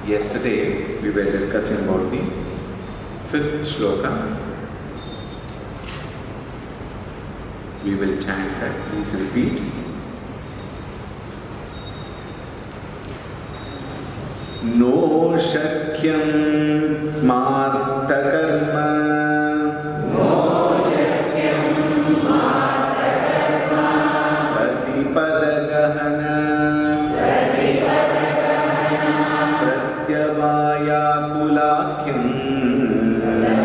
Yesterday we were discussing about the fifth shloka. We will chant that. Please repeat. No shakyam smarta karma. No shakyam smarta karma. Pratipada gahana. Pratipada gahana. Pratyavaya kulakyam.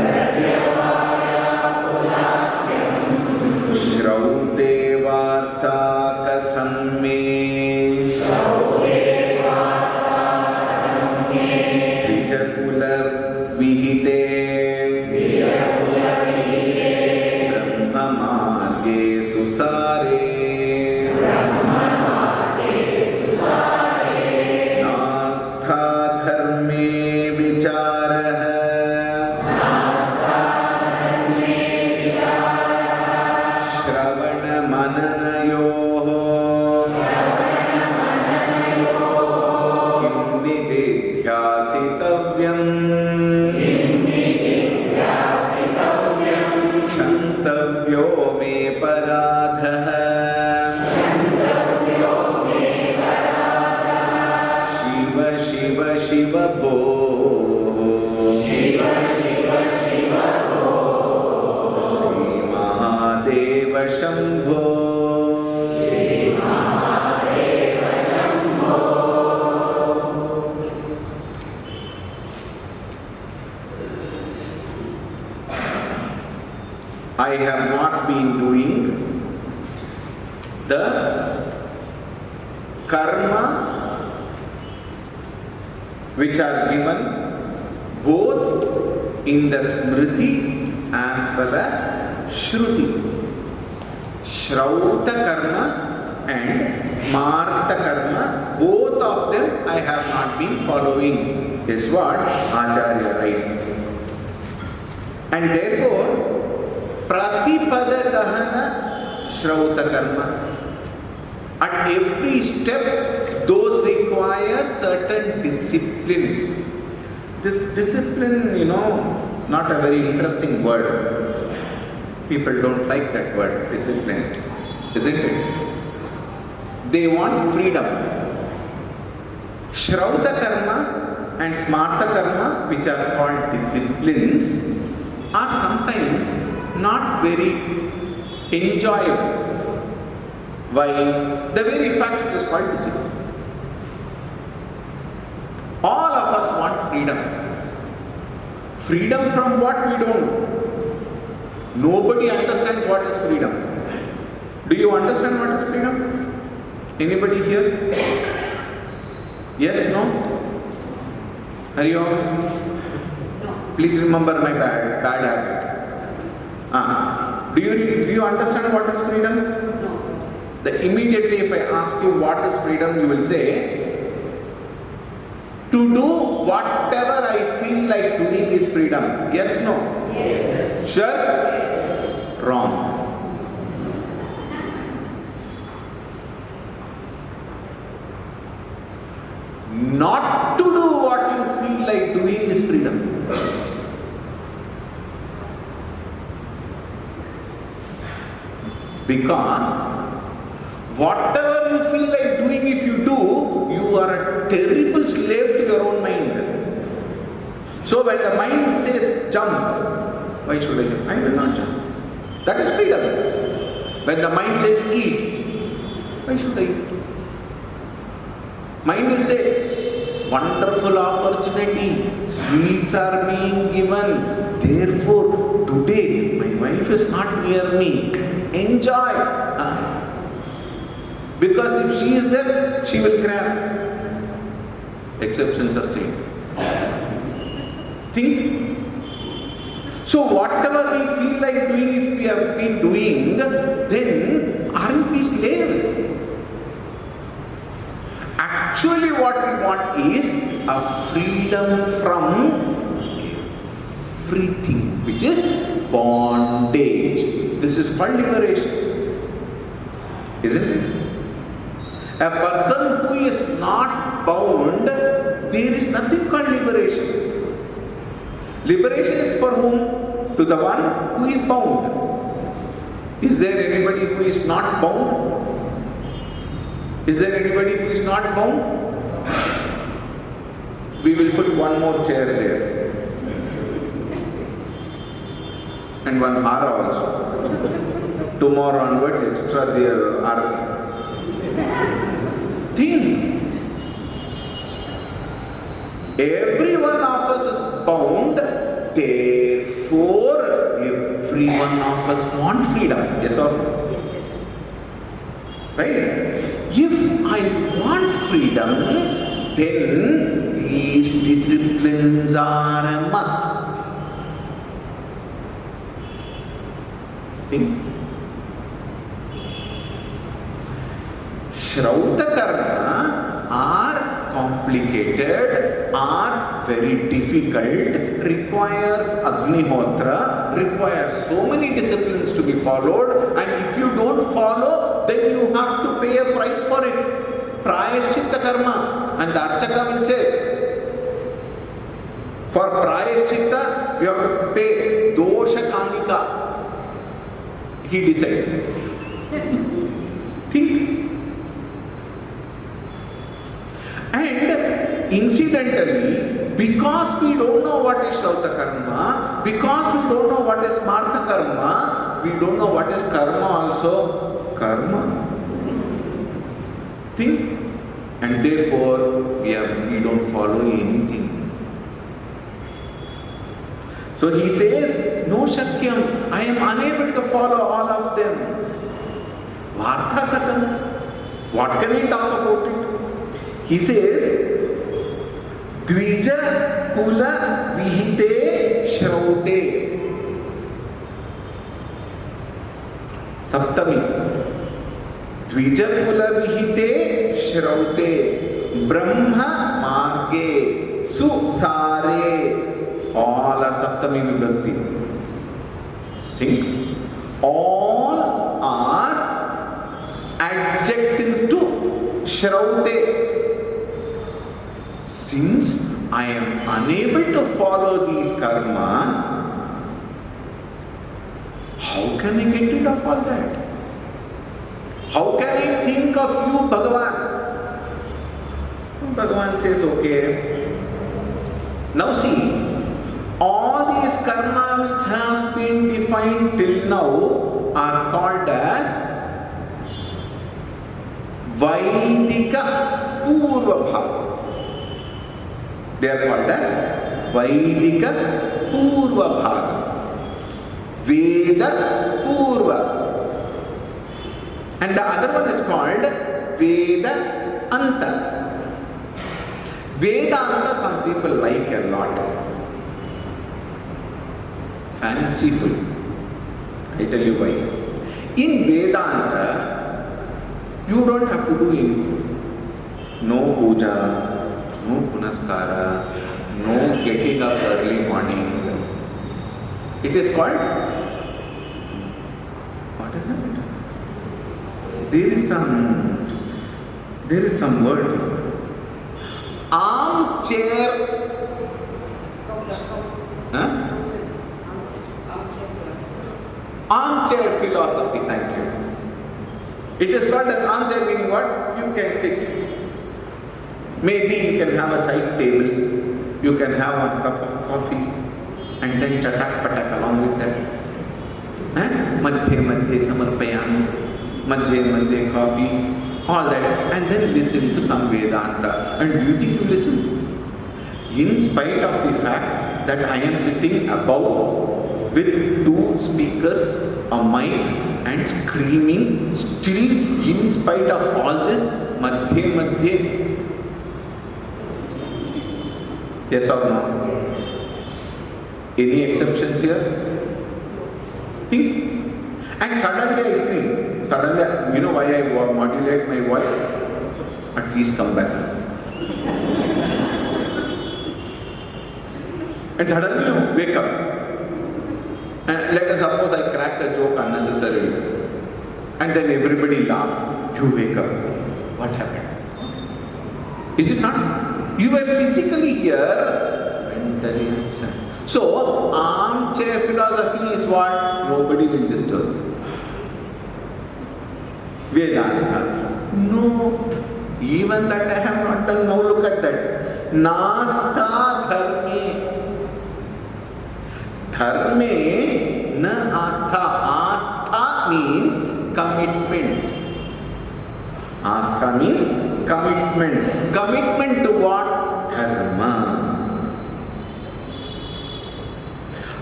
Pratyavaya kulakyam. Shraute varta katham me. विहिते ब्रह्ममार्गे सुसारे नास्था धर्मे विचारः श्रवणमननयोः किं निदिध्यासितव्यम् क्षन्तव्यो मे पराधः शिव शिव शिव भो श्रीमहादेव Shambho I have not been doing the karma which are given both in the smriti as well as shruti. Shrauta karma and smarta karma, both of them I have not been following, is what Acharya writes. And therefore, Pratipada Gahana Shrauta Karma. At every step, those require certain discipline. This discipline, not a very interesting word. People don't like that word, discipline, isn't it? They want freedom. Shrauta Karma and Smarta Karma, which are called disciplines, are sometimes not very enjoyable. Why? The very fact it is called discipline. All of us want freedom. Freedom from what we don't know. Nobody understands what is freedom. Do you understand what is freedom? Anybody here? Yes, no? Hari Om? No. Please remember my bad habit. Do you understand what is freedom? No. Immediately if I ask you what is freedom, you will say, to do whatever I feel like doing is freedom. Yes, no? Yes. Sure? Yes. Wrong. Not to do what you feel like doing is freedom. Because whatever you feel like doing, if you do, you are a terrible slave to your own mind. So when the mind says jump, why should I jump? I will not jump. That is freedom. When the mind says eat, why should I eat? Mind will say, wonderful opportunity, sweets are being given. Therefore, today my wife is not near me. Enjoy. Because if she is there, she will grab. Exception sustained. Think. So whatever we feel like doing, if we have been doing, then aren't we slaves? Actually what we want is a freedom from everything, which is bondage. This is called liberation. Isn't it? A person who is not bound, there is nothing called liberation. Liberation is for whom? To the one who is bound. Is there anybody who is not bound? Is there anybody who is not bound? We will put one more chair there. And one hara also. Tomorrow onwards, extra the arati. Think. Every one of us is bound, therefore every one of us want freedom. Yes or no? Yes. Right? If I want freedom, then these disciplines are a must. Think. Shrauta karma are complicated, are very difficult, requires Agnihotra, requires so many disciplines to be followed, and if you don't follow, then you have to pay a price for it. Prayaschitta karma. And the Archaka will say, for Prayaschitta, you have to pay Dosha Kanika. He decides. Think. And incidentally, because we don't know what is Shrauta karma, because we don't know what is Martha karma, we don't know what is karma also. Karma. Think. And therefore, we don't follow anything. So he says, no Shakyam, I am unable to follow all of them. Vartha katam. What can I talk about it? He says, Dvija kula vihite shraute. Saptami. Dvija kula vihite shraute. Brahma marge susare. All are Saptami vibhakti. Think. All are adjectives to shraute. Since I am unable to follow these karma, how can I get rid of all that? How can I think of you, Bhagavan? Bhagavan says, okay. Now see, all these karma which has been defined till now are called as Vaidika Purva Bhaga. They are called as Vaidika Purva Bhaga, Veda Purva, and the other one is called Veda Anta. Veda Anta some people like a lot. Fanciful. I tell you why. In Vedanta, you don't have to do anything. No puja. No punaskara, no getting up early morning. It is called, what is it? There is some word. Armchair. Huh? Armchair philosophy, thank you. It is called as armchair, meaning what? You can sit. Maybe you can have a side table, you can have one cup of coffee, and then chatak patak along with that. Madhye madhye samarpayami, madhye madhye coffee, all that, and then listen to some Vedanta. And do you think you listen? In spite of the fact that I am sitting above with two speakers, a mic, and screaming, still in spite of all this, madhye madhye. Yes or no? Yes. Any exceptions here? Think. And suddenly I scream. Suddenly, you know why I modulate my voice? At least come back. And suddenly you wake up. And let us suppose I crack a joke unnecessarily. And then everybody laughs. You wake up. What happened? Is it not? You were physically here, mentally absent. So, armchair philosophy is what? Nobody will disturb. Vedanta. No. Even that I have not done. Now look at that. Nasta dharme. Dharme na astha. Astha means commitment. Astha means commitment. Commitment to what? Dharma.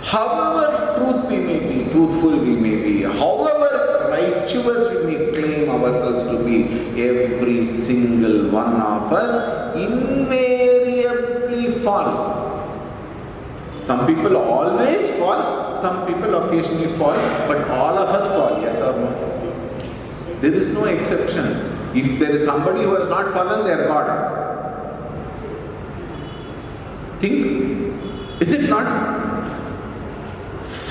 However truth we may be, truthful we may be, however righteous we may claim ourselves to be, every single one of us invariably fall. Some people always fall, some people occasionally fall, but all of us fall, yes or no? There is no exception. If there is somebody who has not fallen, they are God. Think, is it not?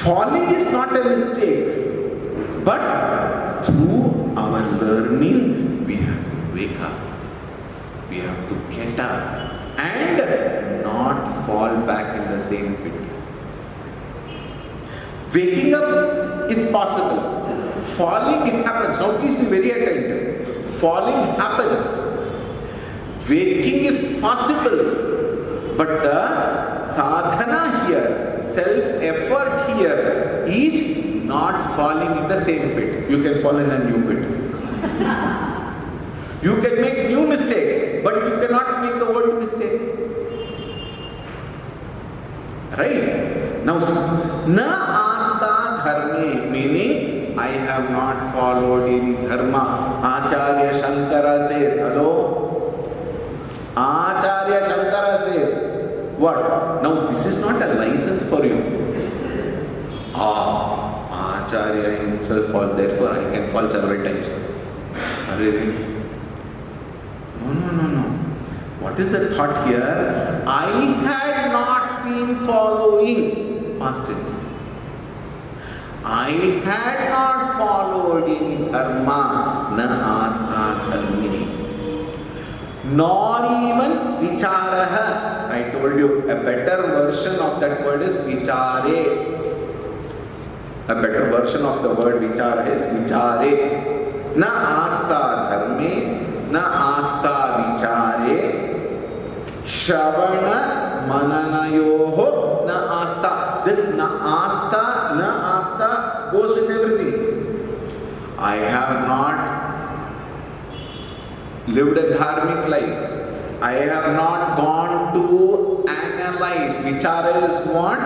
Falling is not a mistake, but through our learning, we have to wake up. We have to get up and not fall back in the same pit. Waking up is possible. Falling happens. Now please be very attentive. Falling happens. Waking is possible. But the sadhana here, self-effort here is not falling in the same pit. You can fall in a new pit. You can make new mistakes, but you cannot make the old mistake. Right? Now, na asta dharme, meaning I have not followed any dharma. Acharya Shankara says, hello? Acharya Shankara says, what? Now, this is not a license for you. Acharya himself fall, therefore I can fall several times. No. What is the thought here? I had not been following, past tense. I had not followed any dharma, na asta dharmini. Nor even vicharaha. I told you, a better version of that word is vichare. A better version of the word vichara is vichare. Na asta dharme, na asta vichare, shravana mananayoho na asta. This na asta goes with everything. I have not lived a dharmic life. I have not gone to analyze. Vichara is what?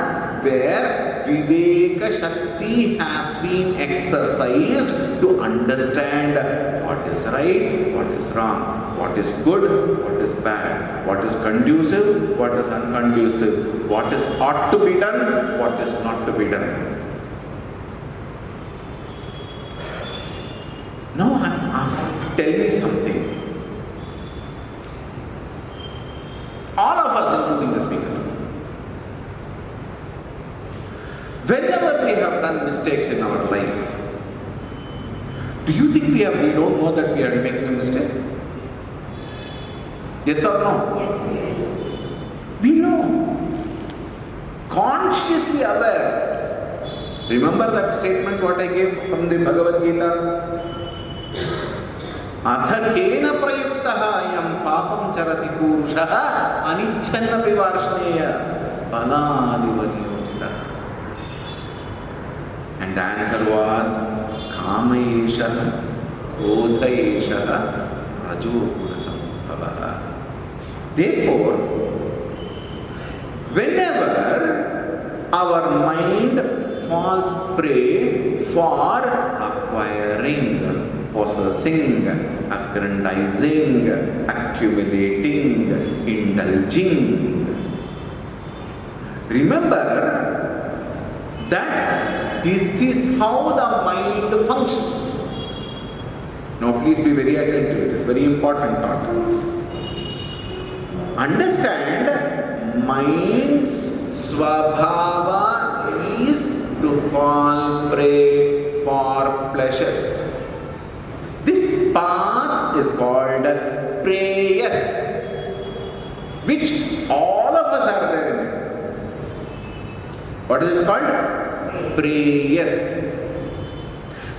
Where Viveka Shakti has been exercised to understand what is right, what is wrong, what is good, what is bad, what is conducive, what is unconducive, what is ought to be done, what is not to be done. Now I am asked, tell me something. All of us, including the speaker. Whenever we have done mistakes in our life, do you think we don't know that we are making a mistake? Yes or no? Yes. We know. Consciously aware. Remember that statement what I gave from the Bhagavad Gita? Atha kena prayuktaha yam papam charati purushaha anichanna pivarshneya baladivanyojita. And the answer was Kamayesha, Krodhaesha, Rajoguna Sambhava. Therefore, whenever our mind falls prey for acquiring, possessing, aggrandizing, accumulating, indulging, remember that this is how the mind functions. Now please be very attentive, it is very important thought. Understand, mind's svabhava is to fall prey for pleasures. This path is called preyas. which all of us are there in it. What is it called? Prayas.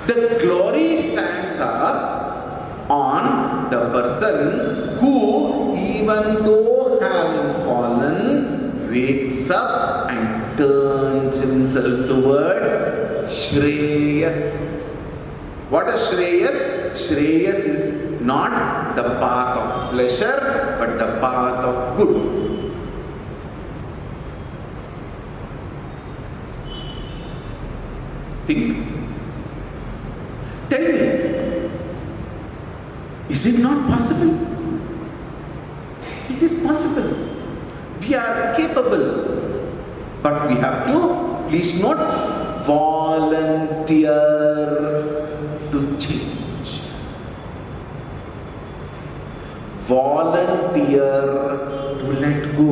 The glory stands up on the person who, even though having fallen, wakes up and turns himself towards Shreyas. What is Shreyas? Shreyas is not the path of pleasure, but the path of good. Think. Tell me, is it not possible? It is possible. We are capable. But we have to, please note, volunteer to change. Volunteer to let go.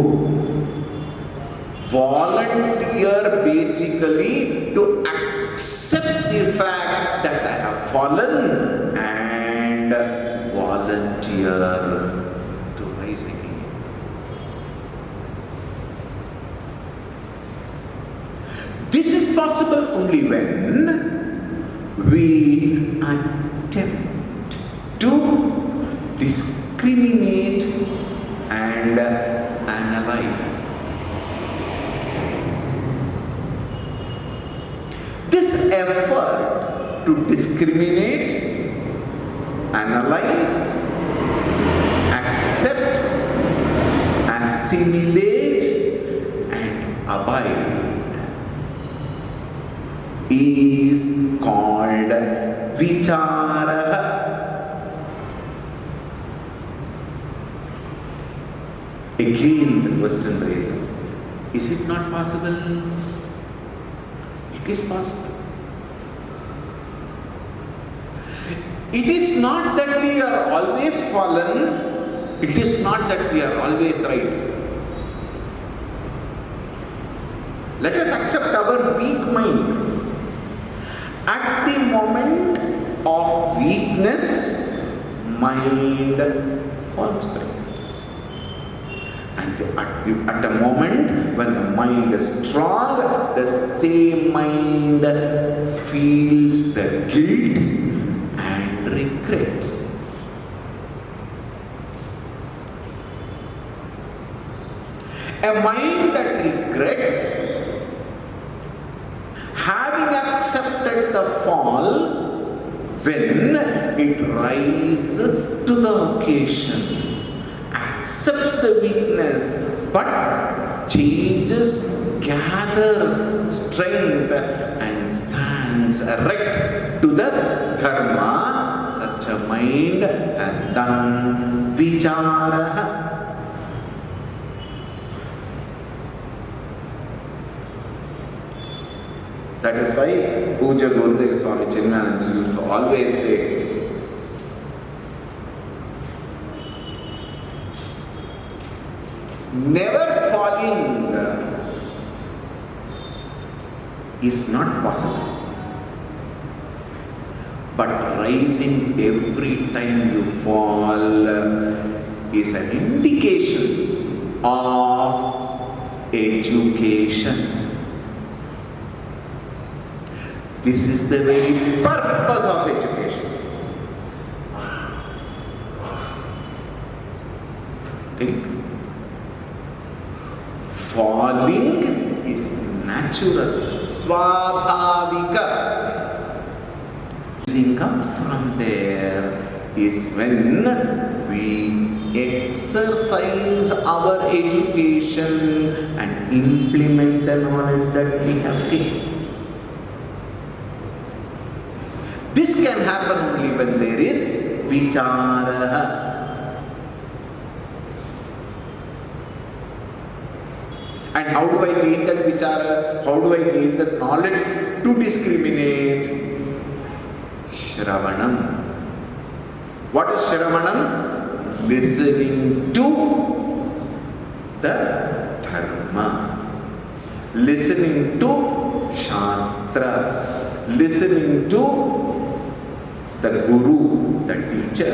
Volunteer basically to accept the fact that I have fallen and volunteer to rise again. This is possible only when we attempt to discriminate and analyze. This effort to discriminate, analyze, accept, assimilate, and abide is called vichara. Again, the question raises, is it not possible? It is possible. It is not that we are always fallen, it is not that we are always right. Let us accept our weak mind. At the moment of weakness, mind falls prey. And at the moment when the mind is strong, the same mind feels the guilt and regrets. A mind that regrets, having accepted the fall, when it rises to the occasion, accepts the weakness, but changes, gathers strength and stands erect to the dharma, such a mind has done vichara. That is why Puja Gurudeva Swami Chinmayananda used to always say, never falling is not possible, but rising every time you fall is an indication of education. This is the very purpose of education. Think. Falling is natural, swabhavika. Rising up from there is when we exercise our education and implement the knowledge that we have gained. This can happen only when there is vichara. And how do I gain that vichara? How do I gain that knowledge to discriminate? Shravanam. What is Shravanam? Listening to the dharma. Listening to Shastra. Listening to the Guru, the teacher.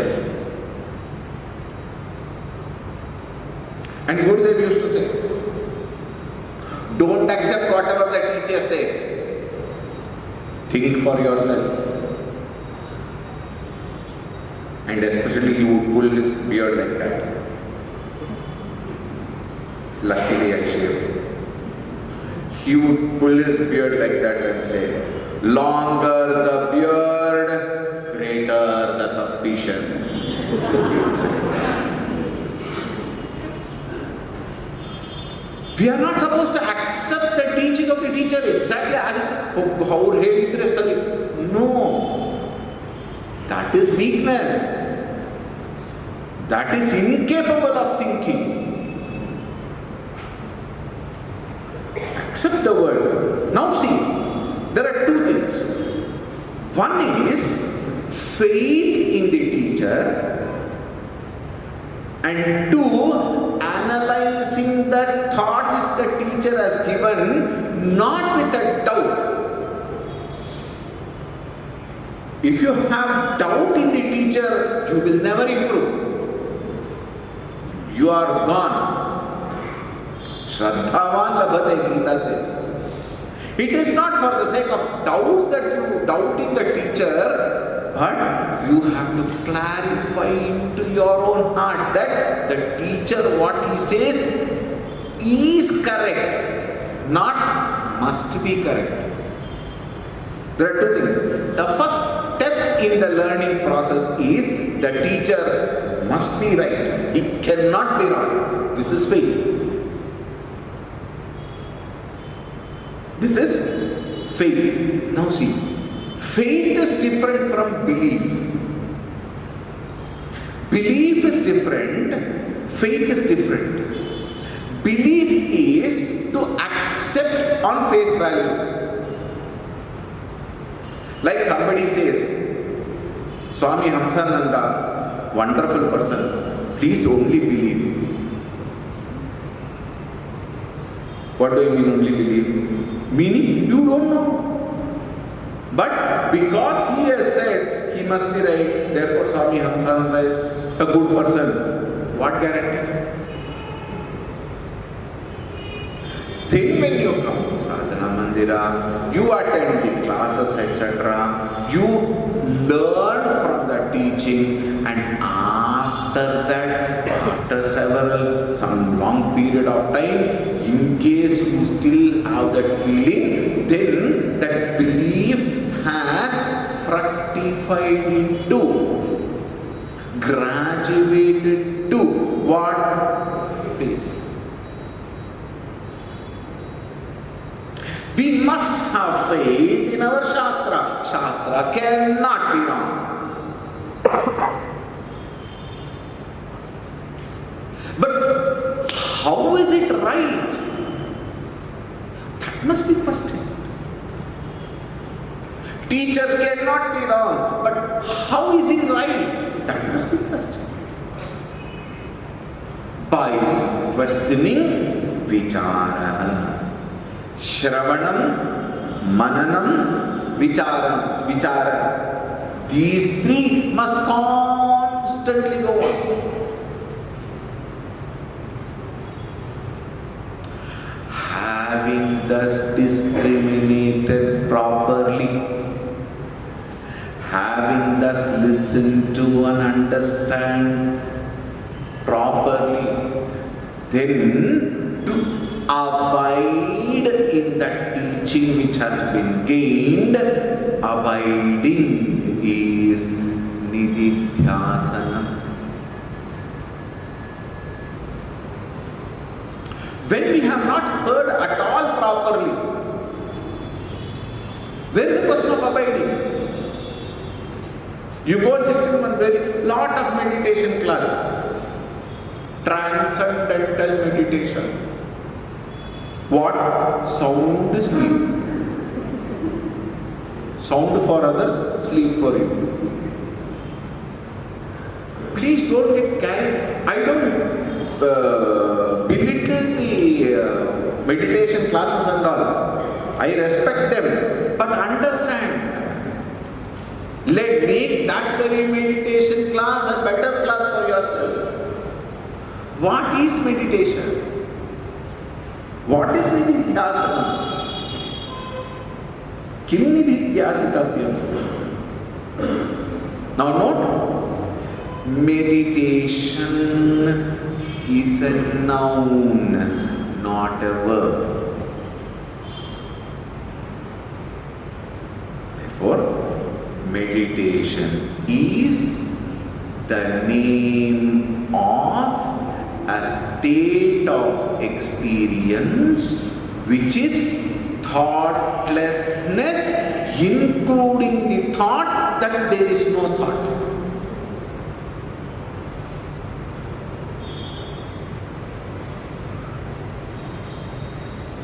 And Gurudev used to say, don't accept whatever the teacher says. Think for yourself. And especially he would pull his beard like that. Luckily I shaved. He would pull his beard like that and say, longer the beard, greater the suspicion. He would say. We are not supposed to accept the teaching of the teacher exactly as it is. No. That is weakness. That is incapable of thinking. Accept the words. Now see, there are two things. One is faith in the teacher, and two, analyzing the thought which the teacher has given, not with a doubt. If you have doubt in the teacher, you will never improve. You are gone. Shraddhavan labhate, Gita says. It is not for the sake of doubts that you doubt in the teacher, but you have to clarify into your own heart that the teacher, what he says, is correct, not must be correct. There are two things. The first step in the learning process is the teacher must be right. He cannot be wrong. This is faith. This is faith. Now see, faith is different from belief. Belief is different, faith is different. Belief is to accept on face value. Like somebody says, Swami Hamsananda, wonderful person, please only believe. What do you mean only believe? Meaning you don't know. But because he has said he must be right, therefore Swami Hamsananda is a good person. What guarantee? Then when you come to Sadhana Mandira, you attend the classes, etc. You learn from the teaching, and after that, after some long period of time, in case you still have that feeling, then that belief has fructified into, graduated to what? Faith. We must have faith in our Shastra. Shastra cannot be wrong. But how is it right? That must be questioned. Teacher cannot be wrong, but how is he right? That must be questioned. By questioning vichara. Shravanam, Mananam, Vichara. These three must constantly go on. Having thus discriminated properly, having thus listened to and understand properly, then to abide in that teaching which has been gained. Abiding is nididhyasana. When we have not heard at all properly, where is the question of abiding? You go and sit in one very lot of meditation class, transcendental meditation. What? Sound sleep. Sound for others, sleep for you. Please don't get carried. I don't belittle the meditation classes and all. I respect them. But understand, make that very meditation class a better class for yourself. What is meditation? What is nididhyasana? Kim nididhyasitavyam? Now note, meditation is a noun, not a verb. Therefore, meditation is the name of a state of experience which is thoughtlessness, including the thought that there is no thought.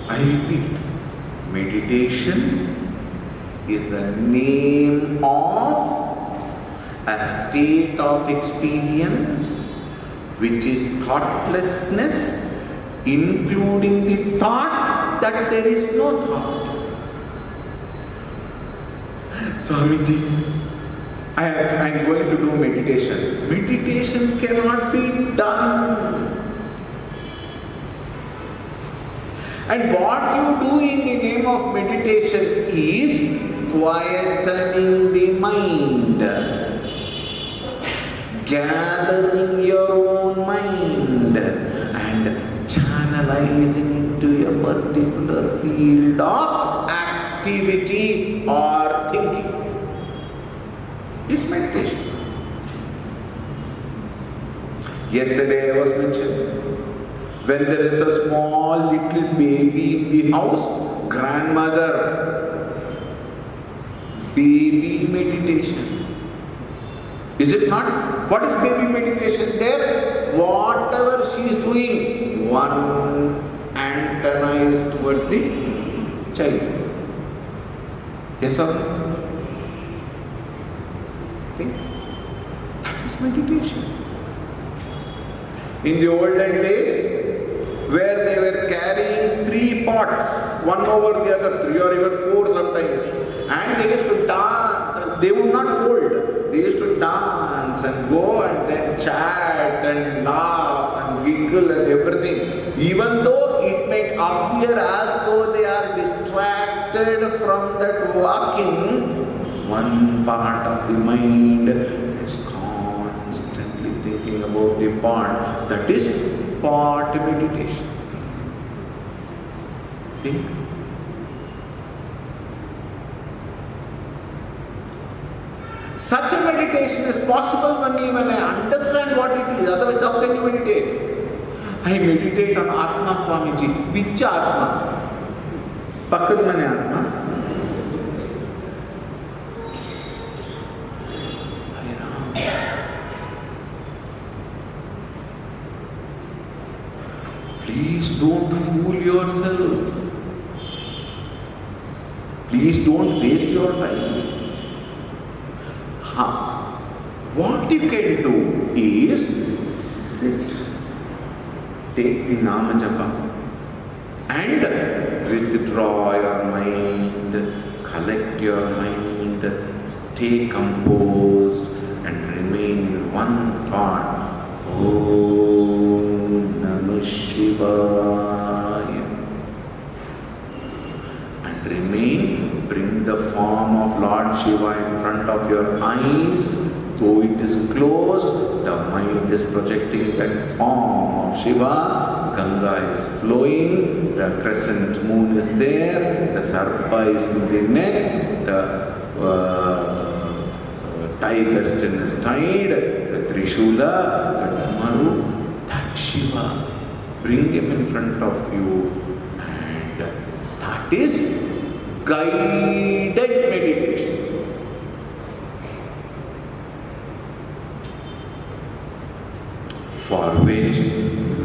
I repeat, meditation is the name of a state of experience which is thoughtlessness, including the thought that there is no thought. Swamiji, I am going to do meditation. Meditation cannot be done. And what you do in the name of meditation is quietening the mind, gathering your own mind and channelizing into a particular field of activity or thinking is meditation. Yesterday I was mentioning, when there is a small little baby in the house, grandmother, baby meditation. Is it not? What is baby meditation there? Whatever she is doing, one antenna is towards the child. Yes or no? Okay? That is meditation. In the olden days, where they were carrying 3 pots, one over the other, 3 or even 4 sometimes, and they used to dance, they would not hold, they used to dance and go and then chat and laugh and giggle and everything, even though it may appear as though they are distracted from that walking, one part of the mind is constantly thinking about the part, that is part meditation. Think. Such a meditation is possible only when I understand what it is. Otherwise, how can you meditate? I meditate on Atma, Swamiji. Which Atma? Pakadmane Atma? Please don't fool yourself. Please don't waste your time. What you can do is sit, take the Nama Japa and withdraw your mind, collect your mind, stay composed and remain in one thought. Om Namah Shivaya. And remain, bring the form of Lord Shiva in front of your eyes. Though it is closed, the mind is projecting that form of Shiva. Ganga is flowing, the crescent moon is there, the Sarpa is in the neck, the tiger string is tied, the Trishula, the Damaru, that Shiva. Bring him in front of you, and that is guided meditation. For which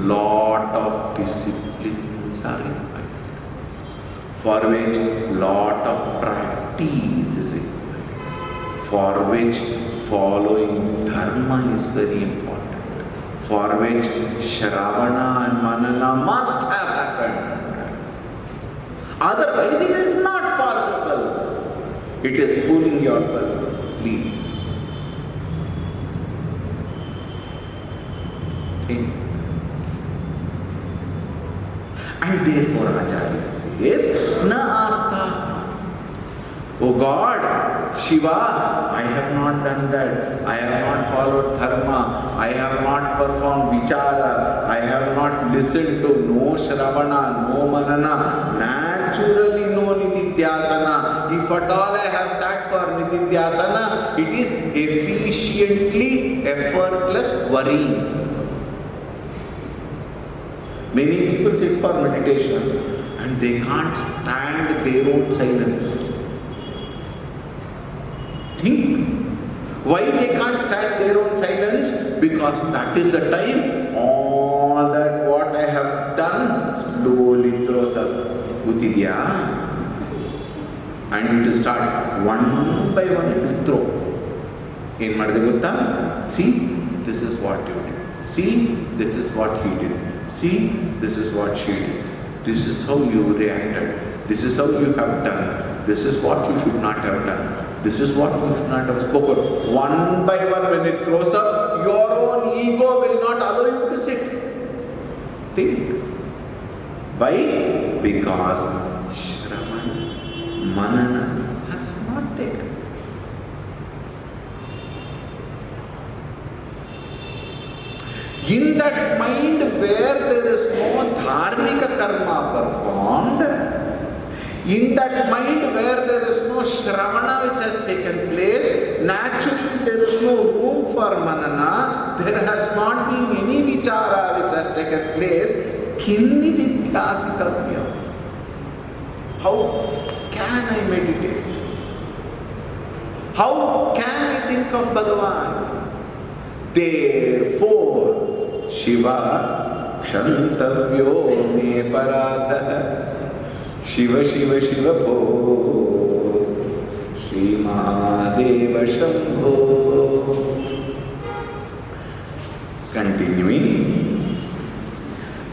lot of disciplines are required, for which lot of practice is required, for which following dharma is very important, for which Shravana and Manana must have happened. Otherwise it is not possible. It is fooling yourself. Please. Think. And therefore Acharya says, Na asta. Oh God, Shiva, I have not done that. I have not followed dharma. I have not performed vichara. I have not listened to no shravana, no manana. Naturally no nididhyasana. If at all I have sat for nididhyasana, it is efficiently effortless worrying. Many people sit for meditation and they can't stand their own silence. Think. Why they can't stand their own silence? Because that is the time all that what I have done slowly throws up. Gutidya. And it will start one by one, it will throw. In Madhagutta, see, this is what you did. See, this is what he did. See, this is what she did. This is how you reacted. This is how you have done. This is what you should not have done. This is what you should not have spoken. One by one, when it throws up, your own ego will not allow you to sit. Think. Why? Because Shravan, Manana has not taken place. In that mind where there is no dharmika karma performed, in that mind where there is no shravana which has taken place, naturally there is no room for manana, there has not been any vichara which has taken place. Kinnididhyasitavya. How can I meditate? How can I think of Bhagavan? Therefore, Shiva Kshantavyo me paradha. Shiva Shiva Shiva Bho Shri Mahadeva Shambho. Continuing.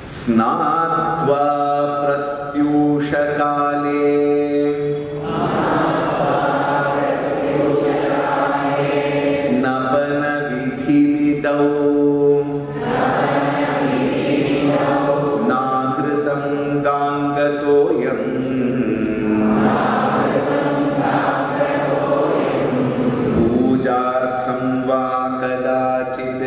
Snatva pratyusha kale snapana vidhi vidau nahritam gangatoyam pujartham va kadachit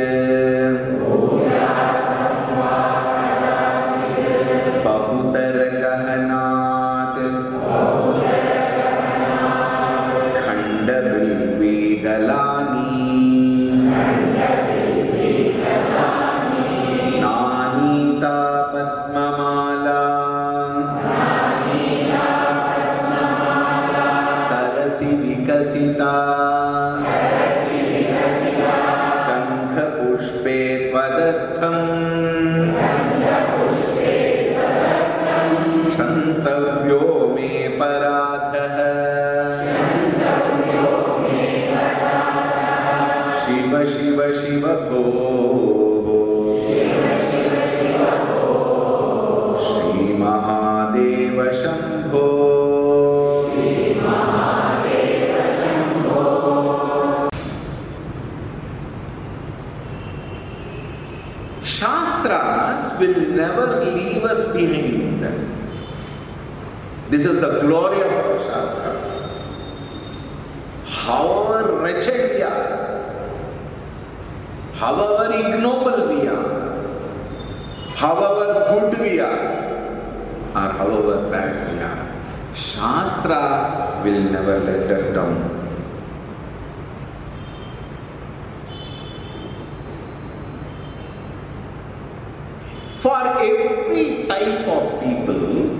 Shastras will never leave us behind. This is the glory of our Shastra. However wretched we are, however ignoble we are, however good we are, or however bad we are, Shastra will never let us down. For every type of people,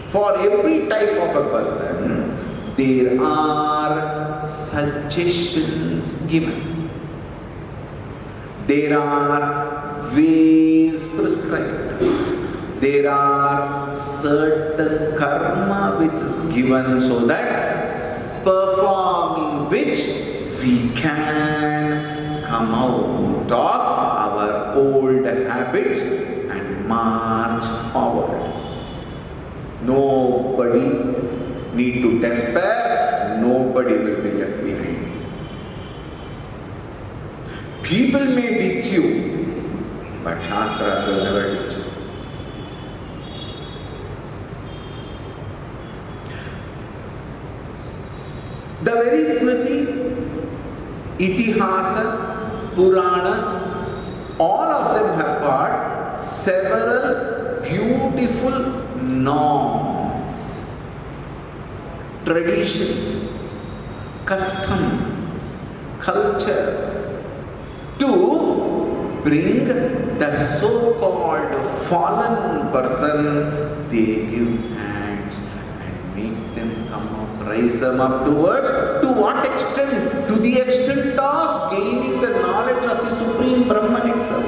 for every type of a person, there are suggestions given. There are ways prescribed. There are certain karma which is given so that performing which we can come out of our old habits and march forward. Nobody need to despair, nobody will be left behind. People may ditch you, but Shastras will never ditch you. very Smriti, Itihasa, Purana, all of them have got several beautiful norms, traditions, customs, culture to bring the so-called fallen person, they give hands and make them come up, raise them up towards, to what extent? To the extent of gaining the knowledge of the Supreme Brahman itself.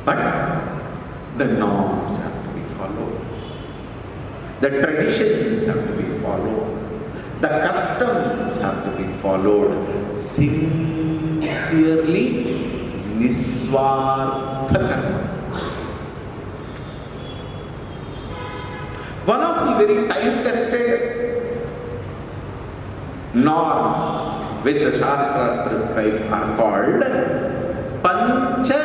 But the norms have to be followed. The traditions have to be followed. The customs have to be followed. Sincerely, Niswartha Karma. One of the very time-tested norm which the Shastras prescribe are called Pancha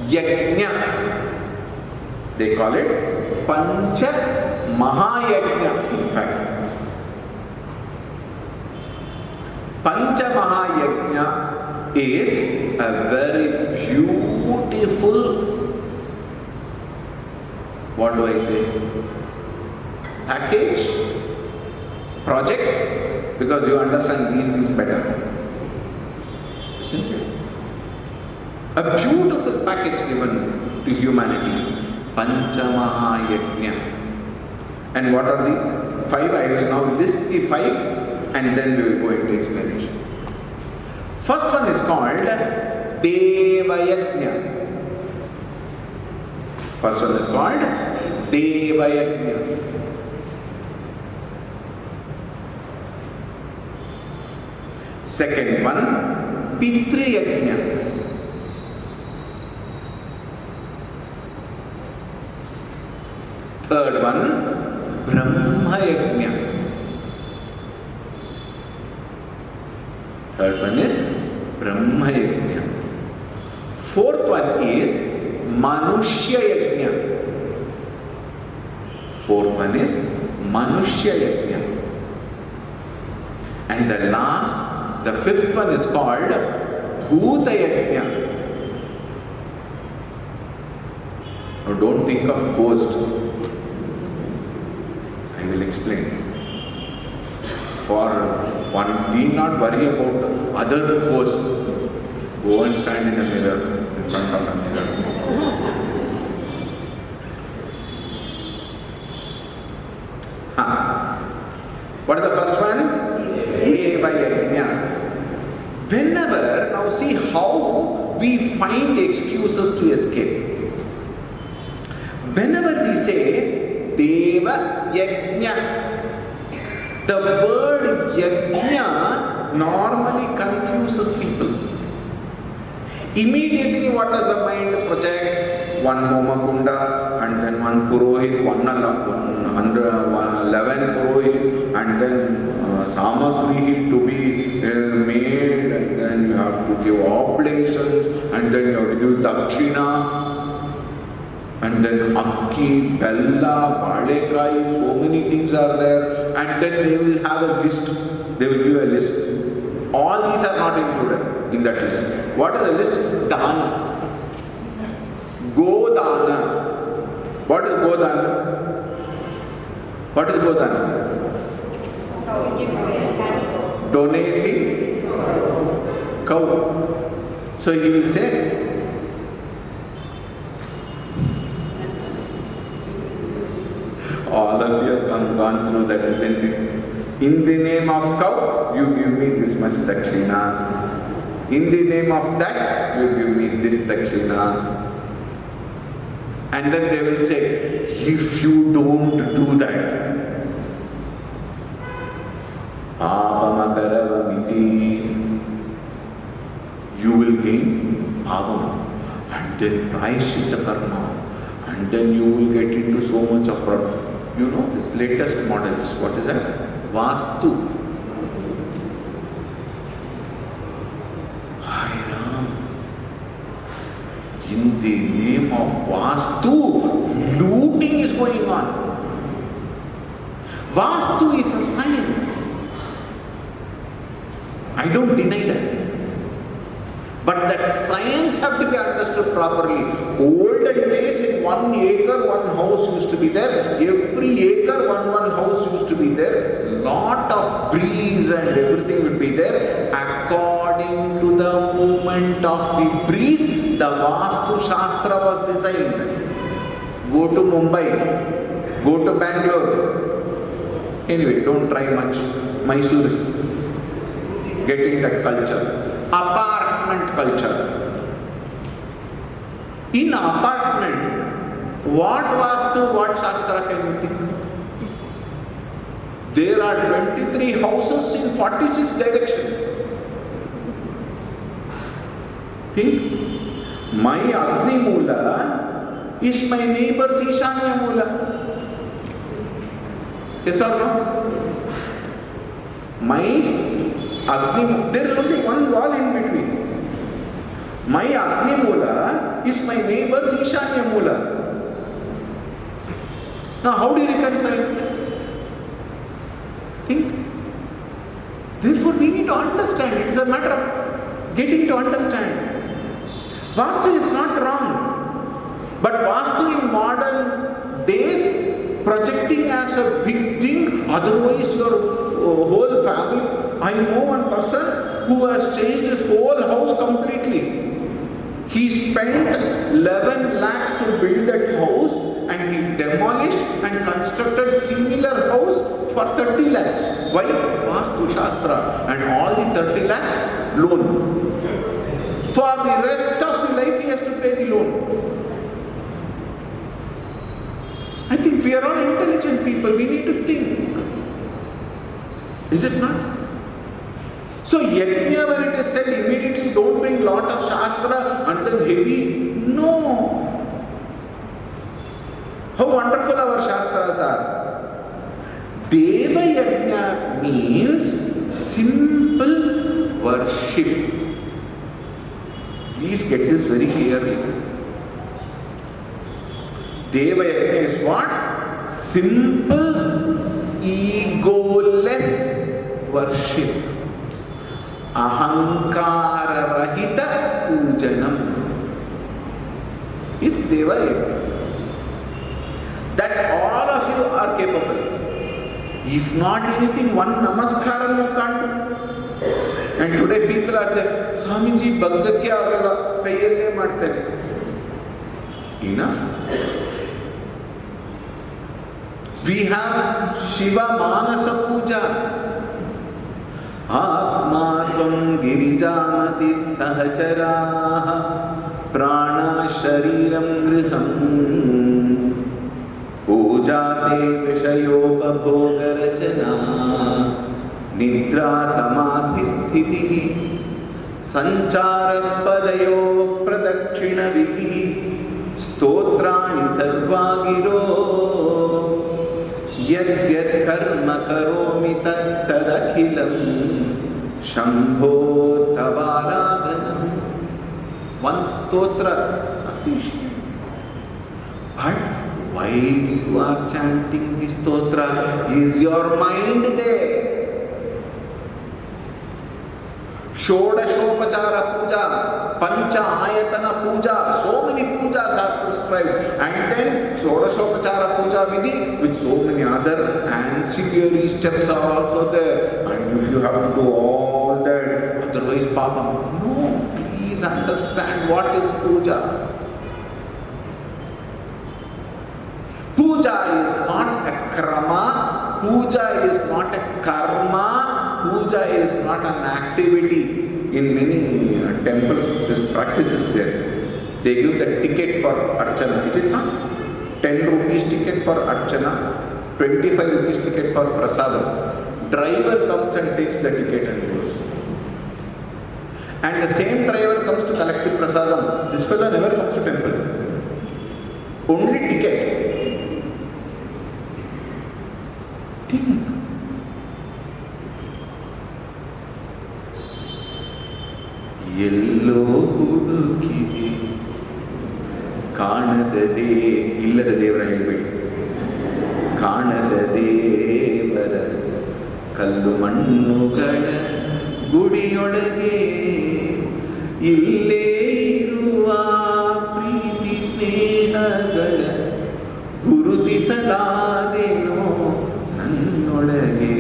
Yajna. They call it Pancha Mahayajna. In fact, Pancha Mahayajna is a very beautiful, what do I say, package, project, because you understand these things better. Isn't it? A beautiful package given to humanity, Panchamaha Yajna. And what are the 5? I will now list the 5 and then we will go into explanation. First one is called Deva Yajna. First one is called Deva Yajna. Second one, Pitri Yajna. Third one, Brahma Yajna. Third one is Brahma Yajna. Fourth one is Manushya Yajna. Fourth one is Manushya Yajna. And the last, the fifth one is called Bhuta Yajna. Now don't think of ghost. I will explain. For one need not worry about other ghosts. Go and stand in a mirror, in front of a mirror. What is the first one? Deva Yajna. Whenever, now see how we find excuses to escape. Whenever we say Deva Yajna, the word Yajna normally confuses people. Immediately what does the mind project? One Homakunda and then one Purohit, 11 Purohit and then Samagri to be made, and then you have to give oblations and then you have to give Dakshina and then Akki, Bella, Balekai, so many things are there, and then they will have a list, they will give a list. All these are not included in that list. What is the list? Dana. Godana. What is Godana? What is Godana? Donating cow. So he will say, all of you have gone through that, isn't it? In the name of cow, you give me this much dakshina. In the name of that, you give me this dakshina. And then they will say, if you don't do that, you will gain bhavam, and then prayaschitta karma, and then you will get into so much of problem. You know this latest models, what is that? Vastu. Hai Ram. In the name of Vastu, looting is going on. Vastu is a science. I don't deny that. But that science have to be understood properly. Olden days in 1 acre, 1 house used to be there. Every acre, one house used to be there. Lot of breeze and everything would be there. According to the movement of the breeze, the Vastu Shastra was designed. Go to Mumbai, go to Bangalore. Anyway, don't try much. Mysore is getting that culture. Apartment culture. In apartment, what Vastu, what Shastra can you think? There are 23 houses in 46 directions. Think, my Agni Mula is my neighbor's Ishanya Mula. Yes or no? My Agni, there is only one wall in between. My Agni Mula is my neighbor's Ishanya Mula. Now how do you reconcile? Think. Therefore we need to understand. It is a matter of getting to understand. Vastu is not wrong. But Vastu in modern days projecting as a big thing, otherwise your whole family. I know one person who has changed his whole house completely. He spent 11 lakhs to build that house and he demolished and constructed similar house for 30 lakhs. Why? Vastu Shastra. And all the 30 lakhs loan. For the rest of the life he has to pay the loan. I think we are all intelligent people. We need to think. Is it not? So Yajna, when it is said immediately don't bring lot of Shastra and then heavy. No. How wonderful our Shastras are. Deva Yajna means simple worship. Please get this very clearly. Deva Yajna is what? Simple, egoless worship. Ahankara Rahita Pujanam is Deva Yajna. That all of you are capable. If not anything, one namaskaram you can't do. And today people are saying, Swamiji, Bhagavakya agala, kayalle martare. Enough. We have Shiva Manasa Puja. Atmatvam Girijamati Sahacharaha Prana Shariram Griham Pujate Vishayopabhoga Rachana Nidra Samadhi Sthiti Sanchara Padayo Pradakshina Vidhi Stotrani Sarvagiro Yad karma karomi tat tadakhilam Shambho tavaradhanam. One stotra sufficient. But why you are chanting this stotra? Is your mind there? Shodashopachara puja, Pancha Ayatana puja, so many pujas are prescribed. And then Shodashopachara puja vidhi with so many other ancillary steps are also there. And if you have to do all that, otherwise Papa. No, please understand what is puja. Puja is not a krama, puja is not a karma. Puja is not an activity. In many temples, this practice is there. They give the ticket for archana, is it not? 10 rupees ticket for archana, 25 rupees ticket for prasadam. Driver comes and takes the ticket and goes. And the same driver comes to collect the prasadam. This fellow never comes to temple. Only ticket. Think. ಎಲ್ಲೋ ಹುಡುಕಿದೆ ಕಾಣದದೇ ಇಲ್ಲದ ದೇವರ ಹೇಳಬೇಡಿ ಕಾಣದ ದೇವರ ಕಲ್ಲು ಮಣ್ಣುಗಳ ಗುಡಿಯೊಳಗೆ ಇಲ್ಲೇ ಇರುವ ಪ್ರೀತಿ ಸ್ನೇಹಗಳ ಗುರುತಿಸಲಾದೆನೋ ನನ್ನೊಳಗೆ.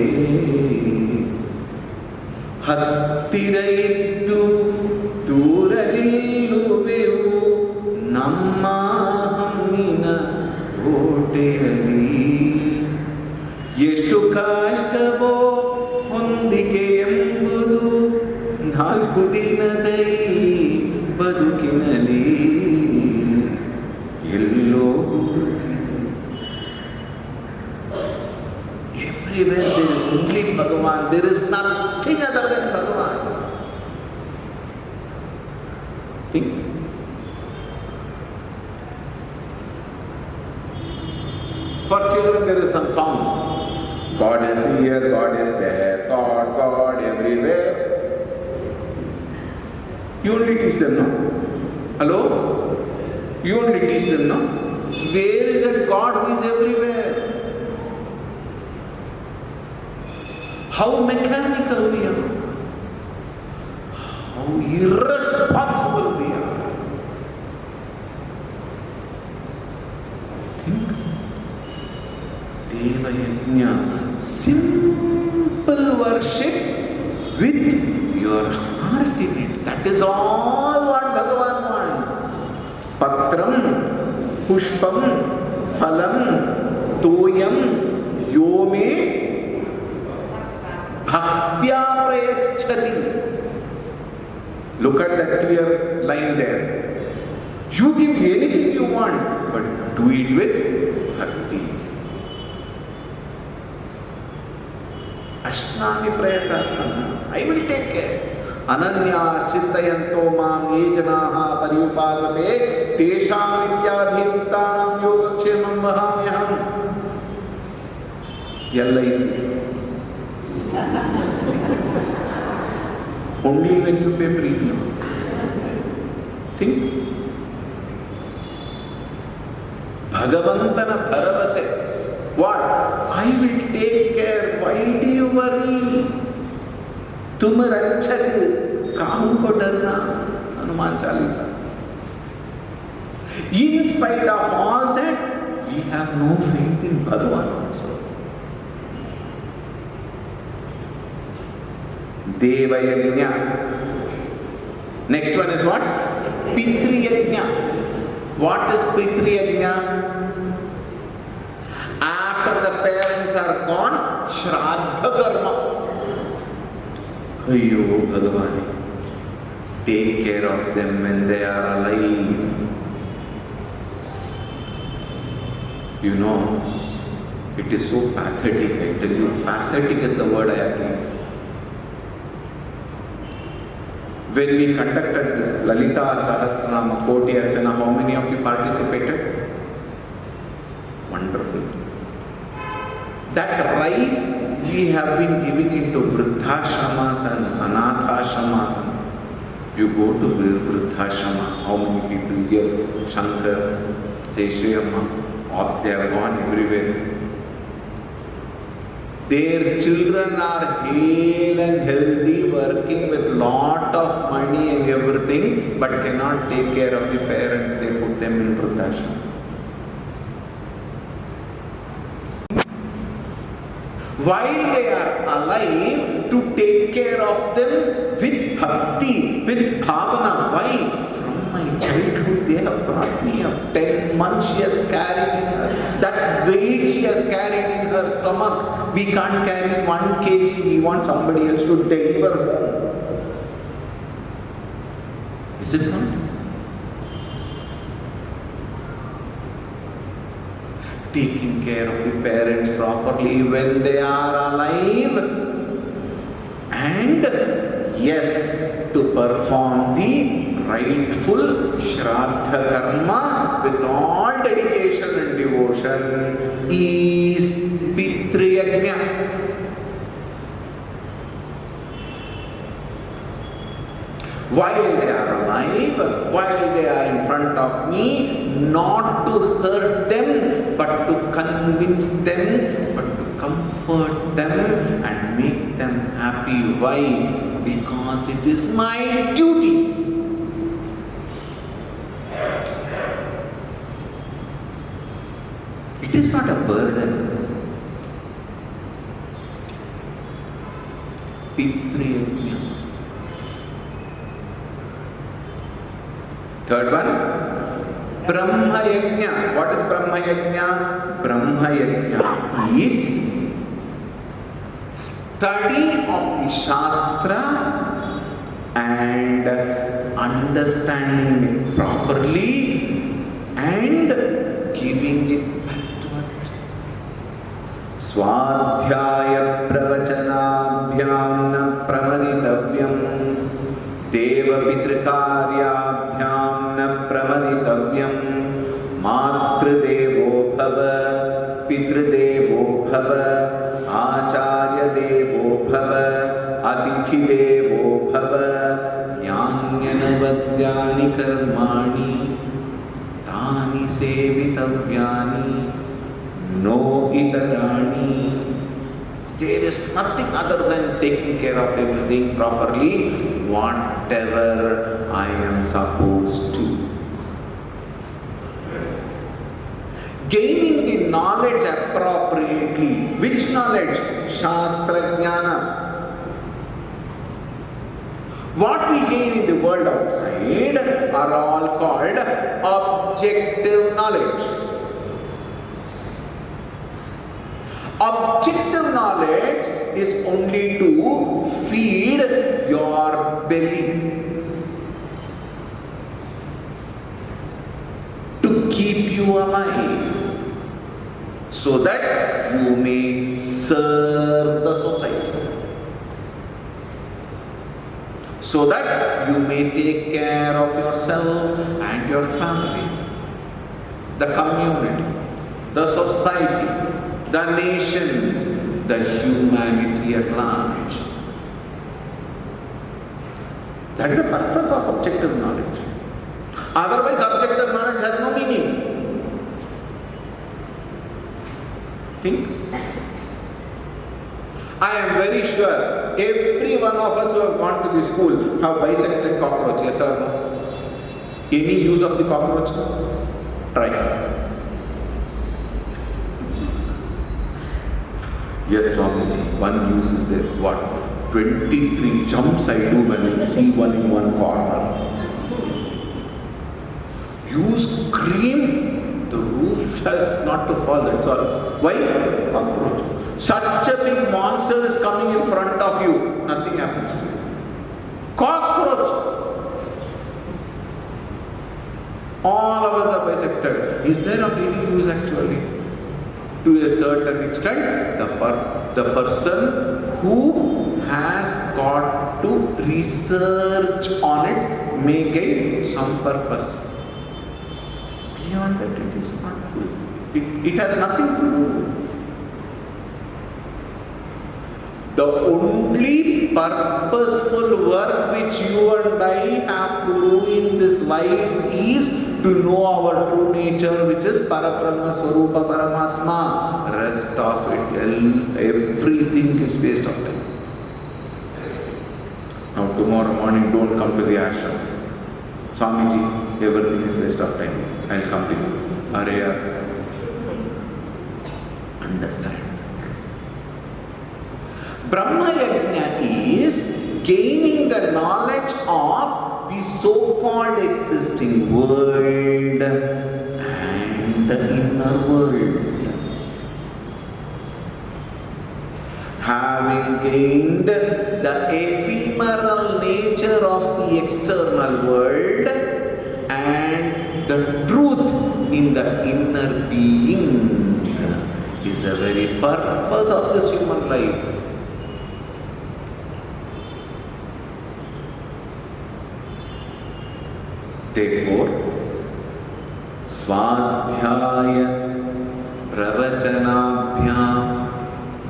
ಹತ್ತಿರ ಇದ್ದು ದೂರ ನಿಲ್ಲುವೆವು ನಮ್ಮ ಹಮ್ಮಿನ ಕೋಟೆಯಲ್ಲಿ. ಎಷ್ಟು ಕಷ್ಟವೋ ಹೊಂದಿಕೆ ಎಂಬುದು 4 ದಿನದ ಈ ಬದುಕಿನಲ್ಲಿ ಎಲ್ಲೋ everywhere there is only Bhagavan. There is nothing other than Bhagavan. Think. For children there is some song. God is here, God is there, God, God everywhere. You only teach them, no? Hello? You only teach them, no? Where is that God who is everywhere? How mechanical we are. How irresponsible we are. Think. Deva Yajna, simple worship with your heart in it. That is all what Bhagavan wants. Patram, Pushpam, Phalam, Toyam, Yome, Bhaktya Prayachati. Look at that clear line there. You give anything you want, but do it with bhakti. Ashnami Prayatarpana. I will take care. Ananya Chintayanto Mam Ye Janaha Paryupasate Tesham Vidyabhiruktanam Yogakshemam Vahamyaham. LIC. Only when you pay premium. Think. Bhagavantana Bharavase. What? I will take care. Why do you worry? तुम रक्षक काम को डरना. Hanuman Chalisa. In spite of all that, we have no faith in Bhagavan also. Deva Yajna. Next one is what? Pitri Yajna. What is Pitri Yajna? After the parents are gone, Shraddha Karma. Ayyo Bhagavan, take care of them when they are alive. You know, it is so pathetic, I tell you. Pathetic is the word I have used. When we conducted this Lalita Sahasranama Koti Archana, how many of you participated? Wonderful. That rice we have been giving into Vruddhashramas and Anathashramas. You go to Vruddhashrama, how many people here? Shankar, Jayashree Amma, they are gone everywhere. Their children are hale and healthy, working with lot of money and everything, but cannot take care of the parents. They put them in Vruddhashrama. While they are alive, to take care of them with bhakti, with bhavana. Why? From my childhood they have brought me up. 10 months she has carried in her. That weight she has carried in her stomach. We can't carry 1 kg. We want somebody else to deliver home. Is it not? Taking care of the parents properly when they are alive, and yes, to perform the rightful Shraddha Karma with all dedication and devotion is Pitri Yajna. While they are alive, while they are in front of me, not to hurt them, but to convince them, but to comfort them and make them happy. Why? Because it is my duty. It is not a burden. Pitriyajna. Third one, Brahma Yajna. What is Brahma Yajna? Brahma Yajna is study of the Shastra and understanding it properly and giving it back to others. Swadhyaya pravachanabhyam na pramaditavyam Deva pitrikaryabhyam na pramaditavyam Matrudevo bhava Pitrudevo bhava Acharya devo bhava Atithi devo bhava Jnanyanavadyani karmani Tani sevitavyani No itarani. There is nothing other than taking care of everything properly, whatever I am supposed to. Gaining the knowledge appropriately. Which knowledge? Shastra Jnana. What we gain in the world outside are all called objective knowledge. Objective knowledge is only to feed your belly, to keep you alive, so that you may serve the society, so that you may take care of yourself and your family, the community, the society, the nation, the humanity at large. That is the purpose of objective knowledge. Otherwise, objective knowledge has no meaning. Think. I am very sure every one of us who have gone to the school have bisected cockroach, yes or no? Any use of the cockroach? Try. Yes, Swamiji, one use is there. What? 23 jumps I do when I see one in one corner. You scream, the roof has not to fall, that's all. Why? Cockroach. Such a big monster is coming in front of you, nothing happens to you. Cockroach. All of us are bisected. Is there of any use actually? To a certain extent, the person who has got to research on it may gain some purpose. Beyond that, it is not fulfilled. It has nothing to do. The only purposeful work which you and I have to do in this life is to know our true nature, which is Parabrahma Swarupa Paramatma. Rest of it, everything is waste of time. Now tomorrow morning, don't come to the ashram. Swamiji, everything is waste of time. I'll come to you. Araya. Understand. Brahma Yajna is gaining the knowledge of the so-called existing world and the inner world. Having gained the ephemeral nature of the external world and the truth in the inner being is the very purpose of this human life. Therefore, Swadhyaya Pravachanabhyam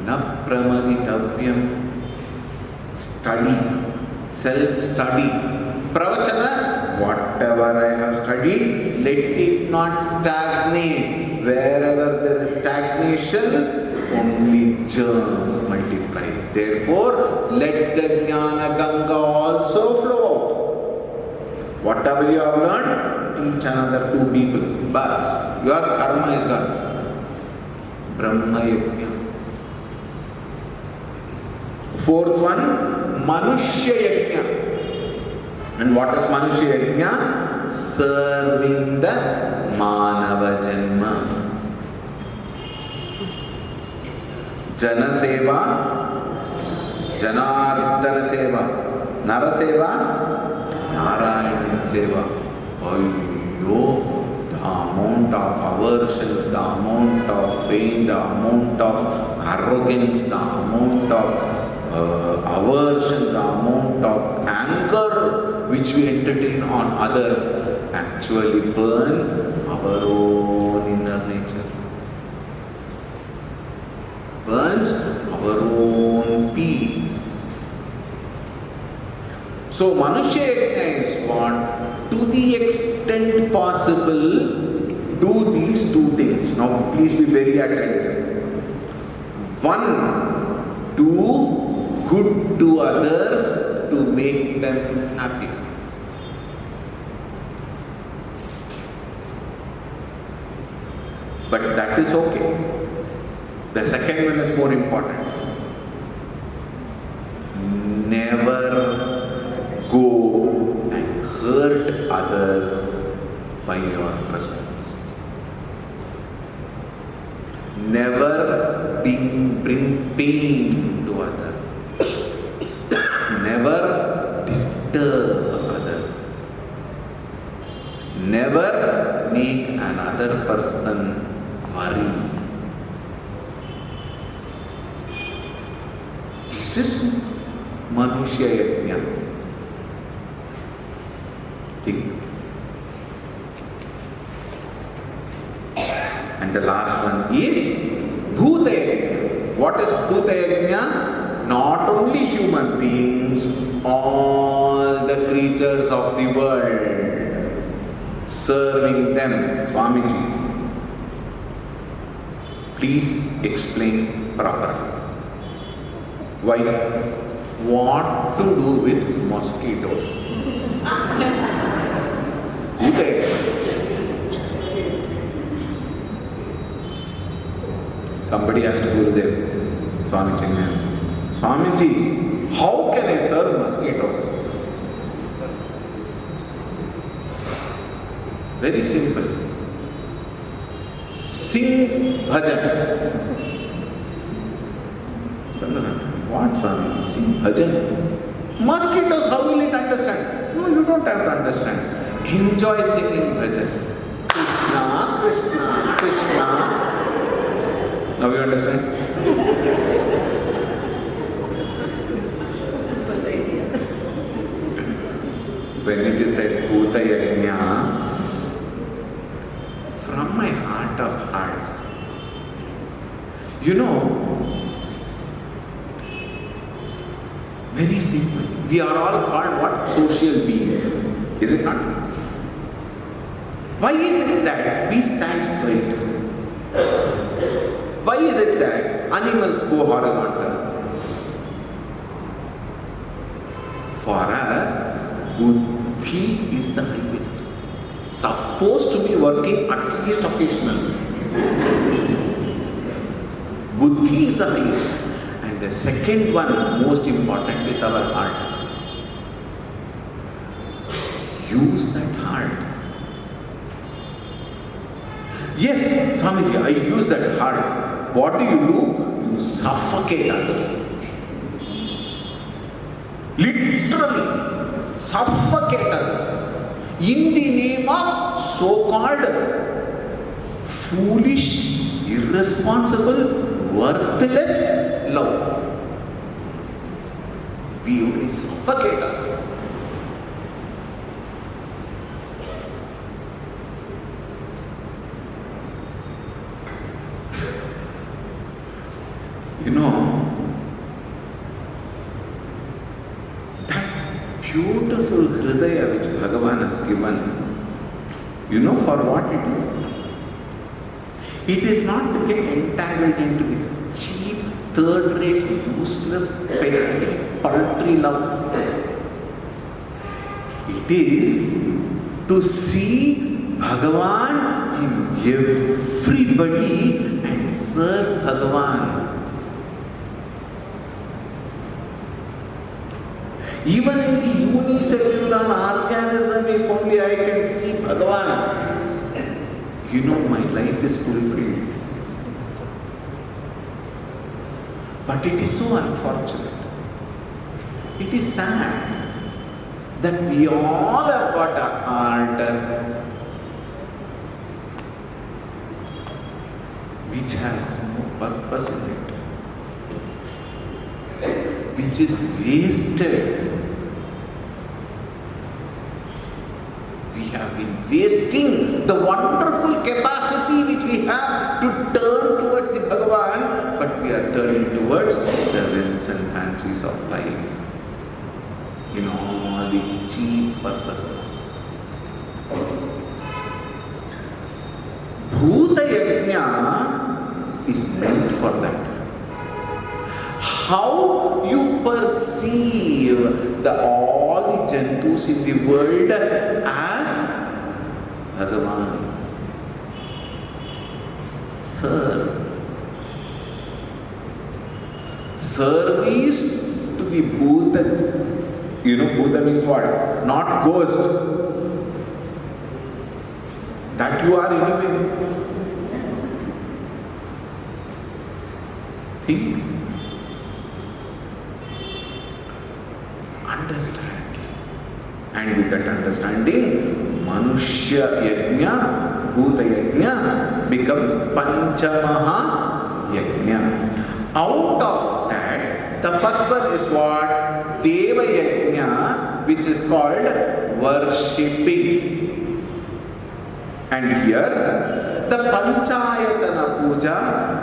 Na Pramaditavyam. Study, self-study. Pravachana, whatever I have studied, let it not stagnate. Wherever there is stagnation, only germs multiply. Therefore, let the Jnana Ganga also flow out. Whatever you have learned, teach another 2 people. Bas, your karma is done. Brahma Yajna. 4th one, Manushya Yajna. And what is Manushya Yajna? Serving the Manava Janma. Jana Seva, Janardana Seva, Nara Seva, Narayana Seva. Ayyo, the amount of aversions, the amount of pain, the amount of arrogance, the amount of aversion, the amount of anger which we entertain on others actually burn our own inner nature. Burns our own peace. So Manushya Yajna is what? To the extent possible, do these 2 things. Now please be very attentive. 1, do good to others to make them happy. But that is okay. The second one is more important. Never go and hurt others by your presence. Never bring pain to others. Never disturb others. Never make another person worry. This is Manushya Yajna. Think. And the last one is Bhuta Yajna. What is Bhuta Yajna? Not only human beings, all the creatures of the world. Serving them. Swamiji, please explain properly. Why? What to do with mosquitoes? Somebody asked Gurudev, Swami Chinmayanji, Swamiji, how can I serve mosquitoes? Very simple. Sing bhajan. What, Swami? Sing bhajan? Mosquitoes, how will it understand? No, you don't have to understand. Enjoy singing bhajan. Krishna, Krishna, Krishna. Now you understand? When it is said Bhuta Yajna, from my heart of hearts, you know, very simple. We are all called what? Social beings. Is it not? Why is it that we stand straight? Why is it that animals go horizontal? For us, Buddhi is the highest. Supposed to be working at least occasionally. Buddhi is the highest. And the second one, most important, is our heart. Use that heart. Yes, Swamiji, I use that heart. What do? You suffocate others. Literally, suffocate others. In the name of so-called foolish, irresponsible, worthless love. We only suffocate others. You know, that beautiful Hridaya which Bhagavan has given, you know for what it is? It is not to get entangled into the third-rate, useless, petty, paltry love. It is to see Bhagavan in everybody and serve Bhagavan. Even in the unicellular organism, if only I can see Bhagavan, my life is fulfilled. But it is so unfortunate. It is sad that we all have got a heart which has no purpose in it, which is wasted. We have been wasting the wonderful capacity which we have to turn towards the Bhagavan, but we are turning towards the whims and fancies of life in all the cheap purposes. Bhuta Yajna is meant for that. How you perceive all the jantus in the world as Bhagavan. Serve. Service to the Bhuta. Bhuta means what? Not ghost. That you are anyway. Think. Understand. And with that understanding, Manushya Yajna, Bhuta Yajna becomes Panchamaha Yajna. Out of that, the first one is what? Deva Yajna, which is called worshipping. And here, the Panchayatana Puja,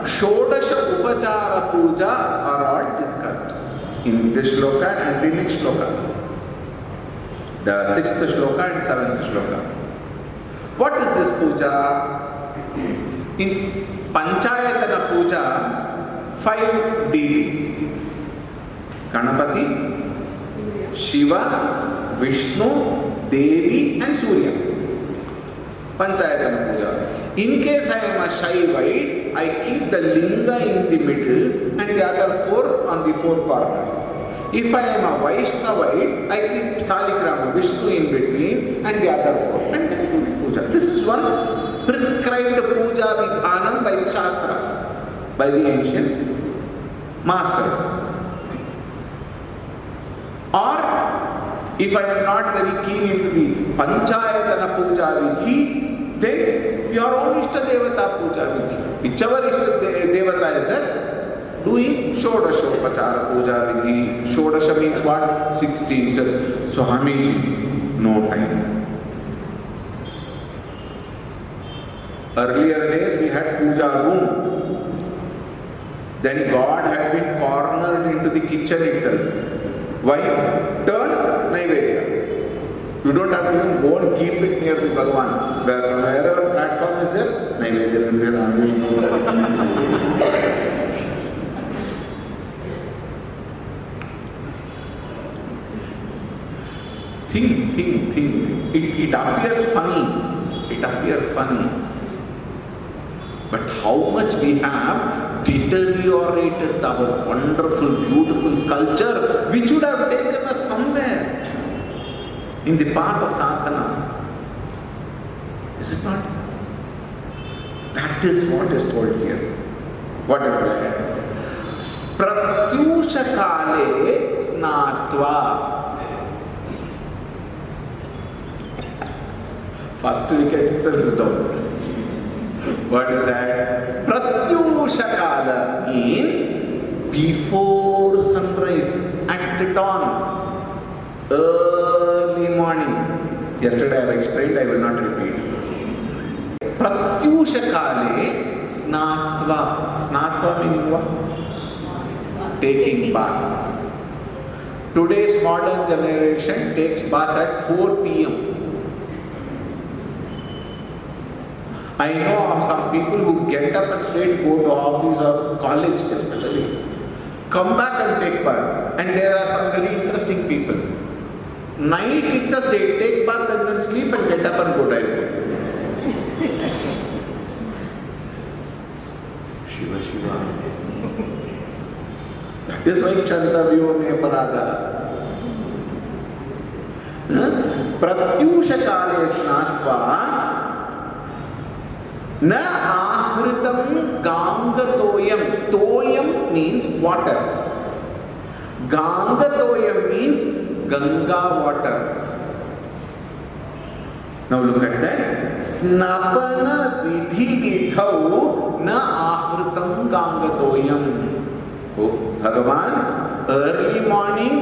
Shodasha Upachara Puja are all discussed in this shloka and the next shloka. The 6th shloka and 7th shloka. What is this puja? In Panchayatana Puja, 5 deities. Ganapati, Shiva, Vishnu, Devi and Surya. Panchayatana Puja. In case I am a Shaivite, I keep the linga in the middle and the other 4 on the 4 corners. If I am a Vaishnavite, I keep Saligrama, Vishnu in between and the other 4. And then do the puja. This is one prescribed puja vidhanam by the Shastra, by the ancient masters. Or, if I am not very keen into the Panchayatana puja vidhi, then your own Ishta Devata puja vidhi. Whichever Ishta Devata is there, doing Shodashopachara puja vidhi. Shodasha means what? 16. Swamiji, no time. Earlier days we had puja room. Then God had been cornered into the kitchen itself. Why? Turn Naivedya. You don't have to even go and keep it near the Bhagavan. Wherever platform is there, Naivedya will be there. Think. It appears funny. But how much we have deteriorated our wonderful, beautiful culture, which would have taken us somewhere in the path of sadhana. Is it not? That is what is told here. What is that? Pratyusha kale snatva. First wicket itself is down. What is that? Pratyusha kala means before sunrise, at dawn, early morning. Yesterday I have explained, I will not repeat. Pratyusha kale snatva. Snatva meaning what? Taking bath. Today's modern generation takes bath at 4 p.m. I know of some people who get up and straight go to office or college especially come back and take bath. And there are some very interesting people. Night itself they take bath and then sleep and get up and go directly. Shiva Shiva. That is why Chandavyo me parada. Pratyusha kale snatva na ahritam ganga toyam. Toyam means water. Ganga toyam means Ganga water. Now look at that. Snapana vidhi vidhau na ahritam ganga toyam. Oh, Bhagavan, early morning